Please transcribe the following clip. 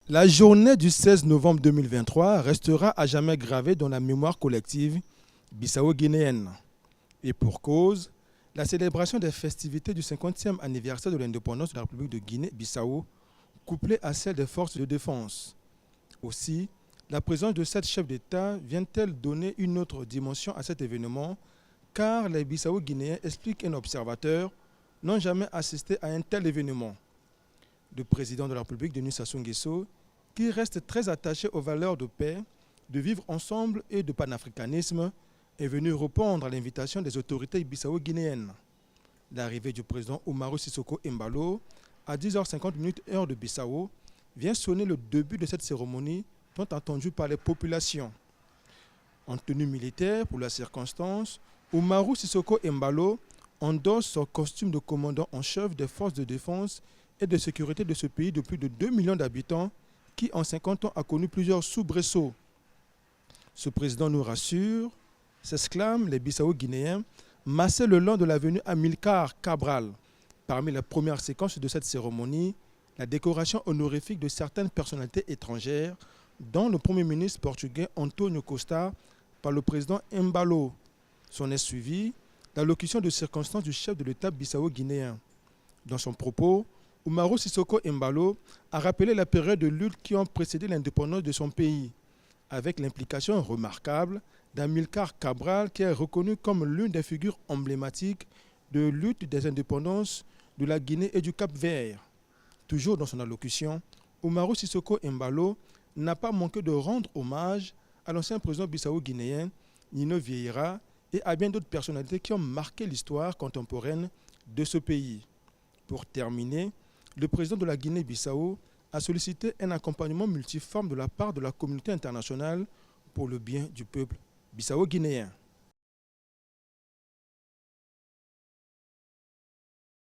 La journée du 16 novembre 2023 restera à jamais gravée dans la mémoire collective bissau-guinéenne. Et pour cause, la célébration des festivités du 50e anniversaire de l'indépendance de la République de Guinée-Bissau, couplée à celle des forces de défense. Aussi, la présence de cette chef d'État vient-elle donner une autre dimension à cet événement, car les Bissau-Guinéens, explique un observateur, n'ont jamais assisté à un tel événement. Le président de la République, Denis Sassou Nguesso, qui reste très attaché aux valeurs de paix, de vivre ensemble et de panafricanisme, est venu répondre à l'invitation des autorités bissau-guinéennes. L'arrivée du président Umaru Sissoco Embalo à 10h50 heure de Bissau vient sonner le début de cette cérémonie tant attendue par les populations. En tenue militaire pour la circonstance, Umaru Sissoco Embalo endosse son costume de commandant en chef des forces de défense et de sécurité de ce pays de plus de 2 millions d'habitants qui, en 50 ans, a connu plusieurs soubresauts. Ce président nous rassure, s'exclament les Bissau-Guinéens, massés le long de l'avenue Amilcar Cabral. Parmi les premières séquences de cette cérémonie, la décoration honorifique de certaines personnalités étrangères, dont le Premier ministre portugais António Costa par le président Embalo. S'en est suivi l'allocution de circonstance du chef de l'État bissau-guinéen. Dans son propos, Umaru Sissoco Embalo a rappelé la période de lutte qui ont précédé l'indépendance de son pays, avec l'implication remarquable d'Amilcar Cabral qui est reconnu comme l'une des figures emblématiques de lutte des indépendances de la Guinée et du Cap-Vert. Toujours dans son allocution, Umaru Sissoco Embalo n'a pas manqué de rendre hommage à l'ancien président bissau-guinéen Nino Vieira et à bien d'autres personnalités qui ont marqué l'histoire contemporaine de ce pays. Pour terminer, le président de la Guinée-Bissau a sollicité un accompagnement multiforme de la part de la communauté internationale pour le bien du peuple bissau-guinéen.